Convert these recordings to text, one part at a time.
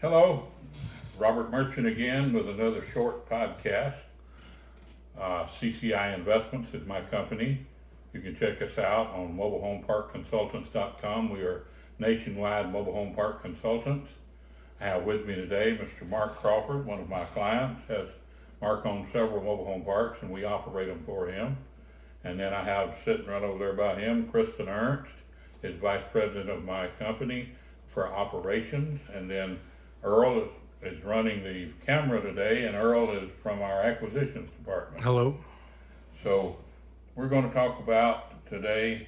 Hello, Robert Merchant again with another short podcast. CCI Investments is my company. You can check us out on mobilehomeparkconsultants.com. We are nationwide mobile home park consultants. I have with me today Mr. Mark Crawford, one of my clients. Mark owns several mobile home parks and we operate them for him. And then I have sitting right over there by him, Kristen Ernst, is vice president of my company for operations. And then Earl is running the camera today, and Earl is from our acquisitions department. Hello. So we're going to talk about today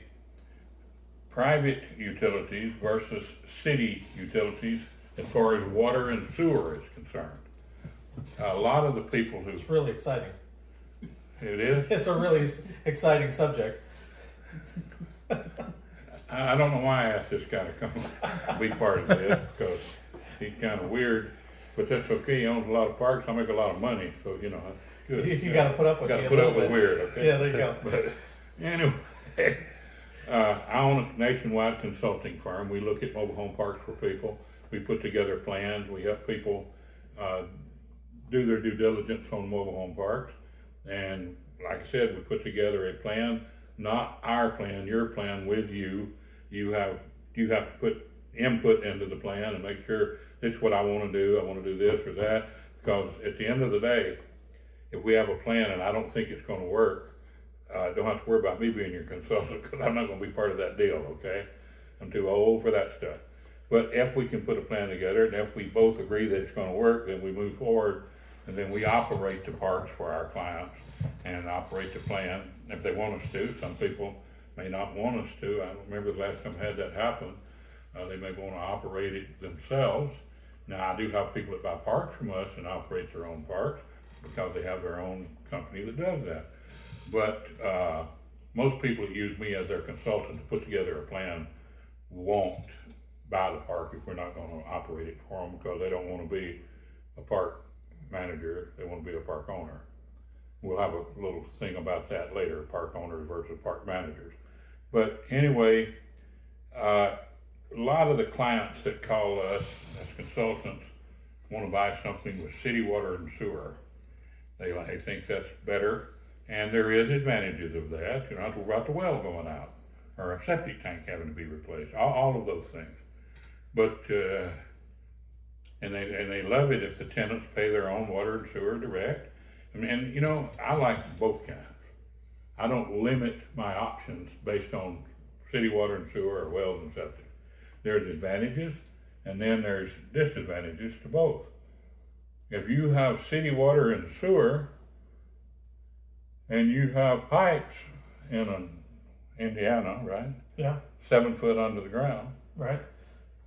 private utilities versus city utilities as far as water and sewer is concerned. A lot of the people who... It's really exciting. It is? It's a really exciting subject. I don't know why I asked this guy to come be part of this, because he's kind of weird, but that's okay. He owns a lot of parks. I make a lot of money, so you know that's good. You got to put up with it. Got to put up with weird. Okay. Yeah, there you go. But anyway, I own a nationwide consulting firm. We look at mobile home parks for people. We put together plans. We help people do their due diligence on mobile home parks. And like I said, we put together a plan, not our plan, your plan with you. You have to put input into the plan and make sure this is what I want to do. I want to do this or that, because at the end of the day, if we have a plan and I don't think it's going to work, don't have to worry about me being your consultant, because I'm not going to be part of that deal. Okay, I'm too old for that stuff. But if we can put a plan together, and if we both agree that it's going to work, then we move forward, and then we operate the parks for our clients and operate the plan if they want us to. Some people may not want us to. I remember the last time I had that happen. They may want to operate it themselves. Now, I do have people that buy parks from us and operate their own parks because they have their own company that does that. But most people that use me as their consultant to put together a plan won't buy the park if we're not going to operate it for them, because they don't want to be a park manager. They want to be a park owner. We'll have a little thing about that later, park owners versus park managers. But anyway, a lot of the clients that call us as consultants want to buy something with city water and sewer. They think that's better, and there is advantages of that. You don't have to worry about the well going out or a septic tank having to be replaced. All of those things. But and they love it if the tenants pay their own water and sewer direct. And you know, I like both kinds. I don't limit my options based on city water and sewer or wells and septic. There's advantages, and then there's disadvantages to both. If you have city water and sewer, and you have pipes in Indiana, right? Yeah. 7 foot under the ground. Right.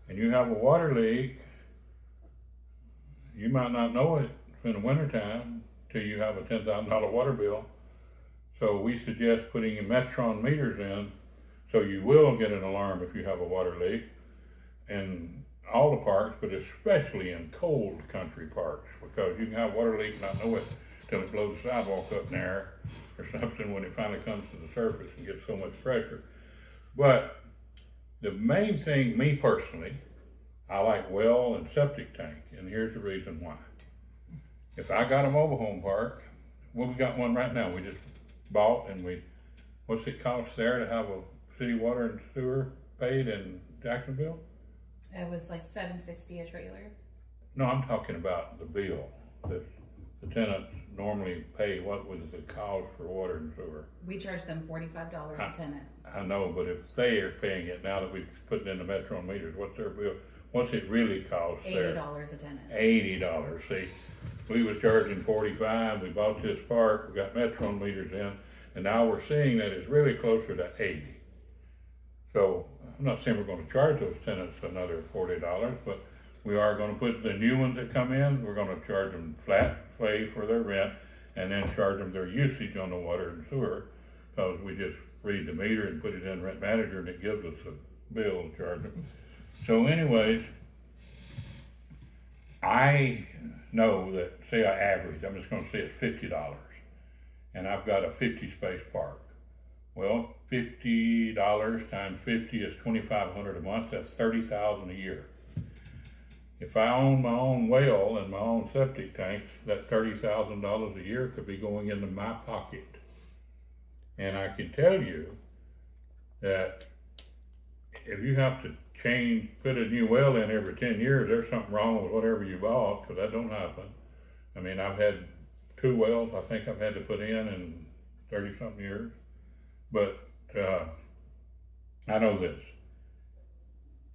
And you have a water leak, you might not know it in the wintertime till you have a $10,000 water bill. So we suggest putting Metron meters in, so you will get an alarm if you have a water leak in all the parks, but especially in cold country parks, because you can have a water leak and not know it till it blows the sidewalk up in the air or something when it finally comes to the surface and gets so much pressure. But the main thing, me personally, I like well and septic tank, and here's the reason why. If I got a mobile home park, well, we got one right now. We just bought, and what's it cost there to have a city water and sewer paid in Jacksonville? It was like $760 a trailer. No, I'm talking about the bill that the tenants normally pay. What was the cost for water and sewer? We charge them $45 a tenant. I know, but if they are paying it now that we've put it in the Metron meters, what's their bill? What's it really cost there? $80 a tenant. $80. See, we was charging $45. We bought this park. We got Metron meters in, and now we're seeing that it's really closer to $80. So I'm not saying we're going to charge those tenants another $40, but we are going to put the new ones that come in. We're going to charge them flat fee for their rent, and then charge them their usage on the water and sewer, because we just read the meter and put it in Rent Manager, and it gives us a bill to charge them. So anyways, I know that, say I average, I'm just going to say it's $50, and I've got a 50 space park. Well, $50 times 50 is $2,500 a month. That's $30,000 a year. If I own my own well and my own septic tanks, that $30,000 a year could be going into my pocket. And I can tell you that if you have to put a new well in every 10 years, there's something wrong with whatever you bought, because that don't happen. I mean, I've had 2 wells I think I've had to put in 30 something years. But I know this.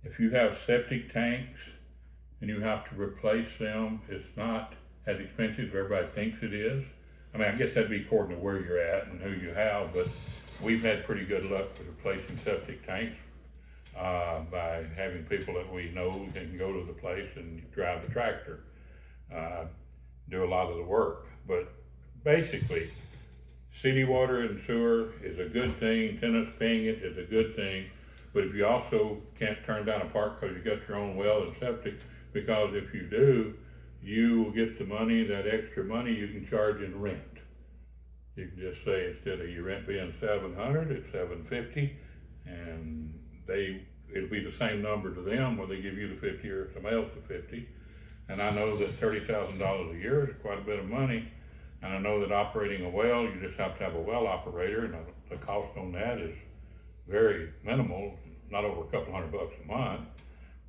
If you have septic tanks and you have to replace them, it's not as expensive as everybody thinks it is. I mean, I guess that'd be according to where you're at and who you have, but we've had pretty good luck with replacing septic tanks by having people that we know can go to the place and drive the tractor, do a lot of the work. But basically, city water and sewer is a good thing. Tenants paying it is a good thing. But if you also can't turn down a park because you got your own well and septic, because if you do, you will get the money, that extra money you can charge in rent. You can just say instead of your rent being $700, it's $750, and it'll be the same number to them whether they give you the 50 or somebody else the 50. And I know that $30,000 a year is quite a bit of money. And I know that operating a well, you just have to have a well operator, and the cost on that is very minimal, not over a couple $100 a month.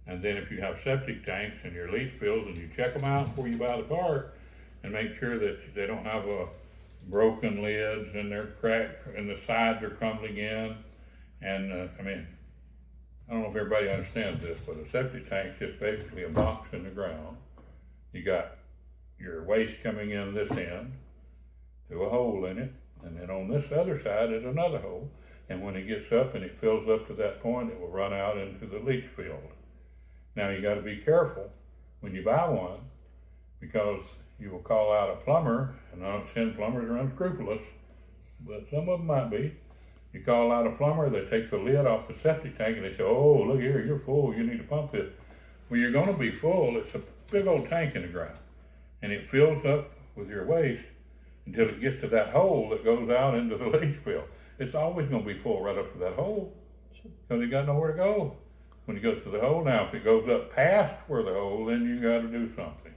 And then if you have septic tanks and your leach fields, and you check them out before you buy the park, and make sure that they don't have broken lids and they're cracked and the sides are crumbling in. And I mean, I don't know if everybody understands this, but a septic tank is just basically a box in the ground. You got your waste coming in this end through a hole in it, and then on this other side is another hole. And when it gets up and it fills up to that point, it will run out into the leach field. Now you got to be careful when you buy one, because you will call out a plumber, and I don't send plumbers are unscrupulous, but some of them might be. You call out a plumber, they take the lid off the septic tank and they say, oh, look here, you're full, you need to pump this. Well, you're going to be full. It's a big old tank in the ground, and it fills up with your waste until it gets to that hole that goes out into the leach field. It's always going to be full right up to that hole, because you got nowhere to go when it goes to the hole. Now, if it goes up past where the hole, then you got to do something.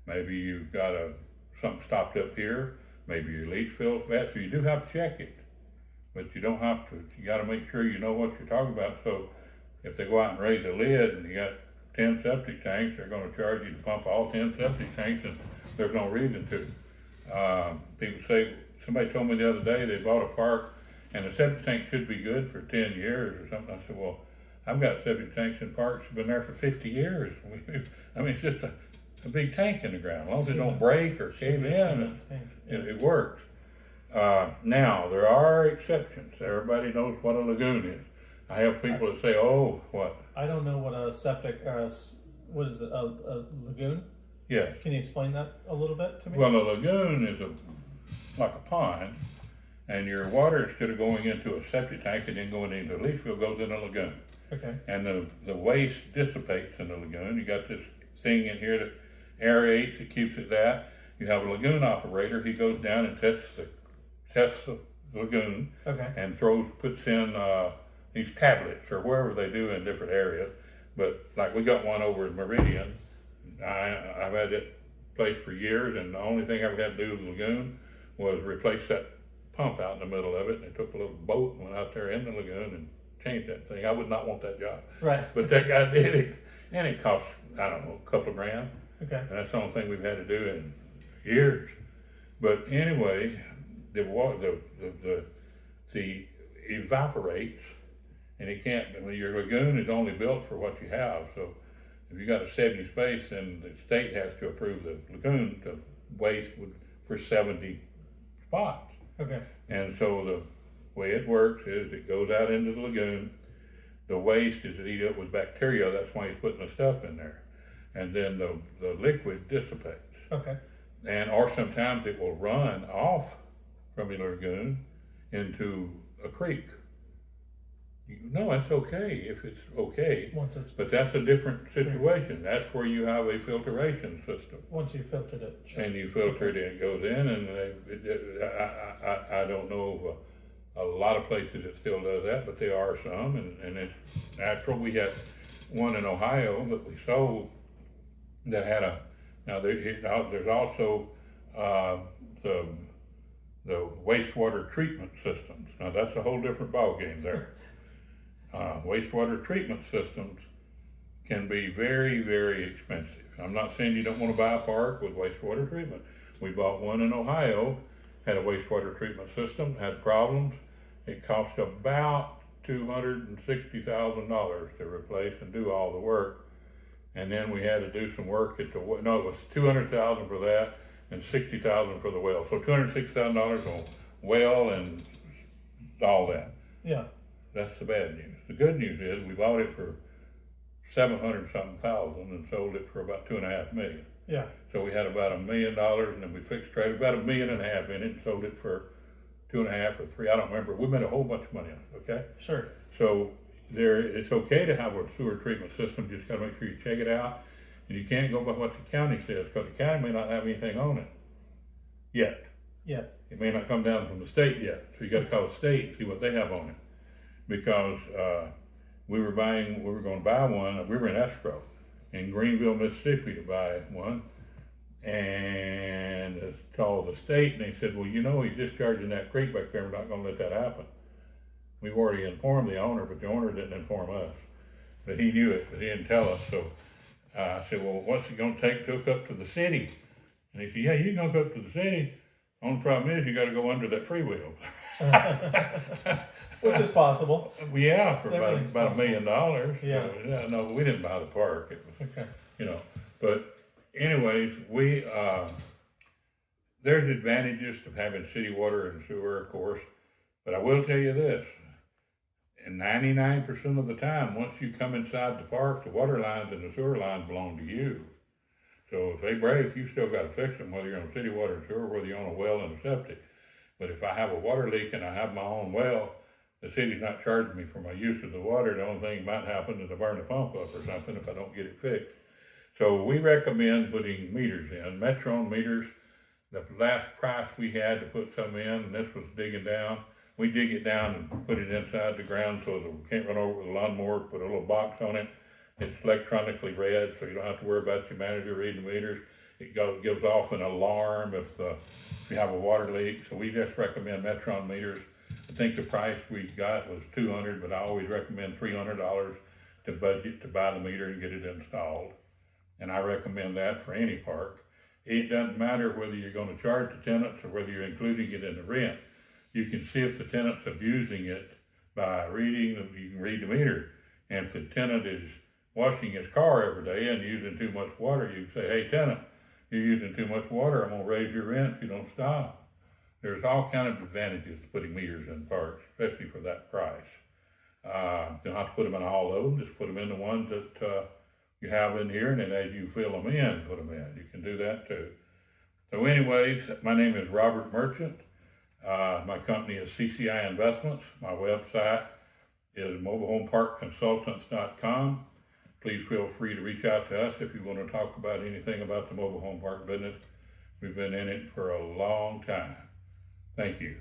Maybe you've got something stopped up here. Maybe your leach field's bad, so you do have to check it. But you don't have to. You got to make sure you know what you're talking about. So if they go out and raise a lid and you got 10 septic tanks, they're going to charge you to pump all 10 septic tanks, and there's no reason to. People say, somebody told me the other day they bought a park and the septic tank should be good for 10 years or something. I said, well, I've got septic tanks in parks that have been there for 50 years. I mean, it's just a big tank in the ground. As long as it don't break or cave in, it works. Now, there are exceptions. Everybody knows what a lagoon is. I have people that say, oh, what? I don't know what a septic, what is it, a lagoon? Yes. Can you explain that a little bit to me? Well, a lagoon is like a pond, and your water, instead of going into a septic tank and then going into a leach field, goes in a lagoon. Okay. And the waste dissipates in the lagoon. You got this thing in here that aerates, it keeps it that. You have a lagoon operator, he goes down and tests the lagoon, okay, and puts in these tablets or wherever they do in different areas. But like we got one over in Meridian. I've had that place for years, and the only thing I've had to do with the lagoon was replace that pump out in the middle of it. And they took a little boat and went out there in the lagoon and changed that thing. I would not want that job. Right. But that guy did it, and it cost, I don't know, a couple of grand. Okay. And that's the only thing we've had to do in years. But anyway, the water, the evaporates, and it can't. I mean, your lagoon is only built for what you have. So if you got a 70 space, then the state has to approve the lagoon to waste for 70 spots. Okay. And so the way it works is it goes out into the lagoon. The waste is eaten up with bacteria. That's why he's putting the stuff in there. And then the liquid dissipates. Okay. Or sometimes it will run off from your lagoon into a creek. No, that's okay if it's okay. But that's a different situation. That's where you have a filtration system. Once you filtered it. Sure. And you filter it and it goes in, and I don't know a lot of places that still does that, but there are some, and it's natural. We had one in Ohio that we sold that had a, now there's also the wastewater treatment systems. Now that's a whole different ballgame there. Wastewater treatment systems can be very, very expensive. I'm not saying you don't want to buy a park with wastewater treatment. We bought one in Ohio, had a wastewater treatment system, had problems. It cost about $260,000 to replace and do all the work. And then we had to do some work at the, no, it was $200,000 for that and $60,000 for the well. So $206,000 on well and all that. Yeah. That's the bad news. The good news is we bought it for $700-something thousand and sold it for about $2.5 million. Yeah. So we had about $1 million, and then we fixed trade about $1.5 million in it and sold it for 2.5 or 3. I don't remember. We made a whole bunch of money on it. Okay. Sure. So it's okay to have a sewer treatment system. Just got to make sure you check it out, and you can't go by what the county says because the county may not have anything on it yet. Yeah. It may not come down from the state yet. So you got to call the state and see what they have on it. Because we were going to buy one. We were in escrow in Greenville, Mississippi to buy one, and called the state, and they said, well, you know, he's discharging that creek back there. We're not going to let that happen. We've already informed the owner, but the owner didn't inform us. But he knew it, but he didn't tell us. So I said, well, what's it going to take to hook up to the city? And he said, yeah, you can hook up to the city. Only problem is you got to go under that freewheel. Which is possible. Yeah, for about $1 million. Yeah. So, yeah. No, we didn't buy the park. It was okay, you know. But anyways, there's advantages to having city water and sewer, of course. But I will tell you this: and 99% of the time, once you come inside the park, the water lines and the sewer lines belong to you. So if they break, you still got to fix them, whether you're on city water and sewer, whether you're on a well and a septic. But if I have a water leak and I have my own well, the city's not charging me for my use of the water. The only thing that might happen is I burn the pump up or something if I don't get it fixed. So we recommend putting meters in. Metron meters, the last price we had to put some in, and this was digging down. We dig it down and put it inside the ground so that we can't run over with a lawnmower, put a little box on it. It's electronically read, so you don't have to worry about your manager reading the meters. It gives off an alarm if you have a water leak. So we just recommend Metron meters. I think the price we got was $200, but I always recommend $300 to budget to buy the meter and get it installed. And I recommend that for any park. It doesn't matter whether you're going to charge the tenants or whether you're including it in the rent. You can see if the tenant's abusing it by reading, you can read the meter. And if the tenant is washing his car every day and using too much water, you can say, hey tenant, you're using too much water, I'm going to raise your rent if you don't stop. There's all kinds of advantages to putting meters in parks, especially for that price. You don't have to put them in all of them, just put them in the ones that you have in here, and then as you fill them in, put them in. You can do that too. So anyways, my name is Robert Merchant. My company is CCI Investments. My website is mobilehomeparkconsultants.com. Please feel free to reach out to us if you want to talk about anything about the mobile home park business. We've been in it for a long time. Thank you.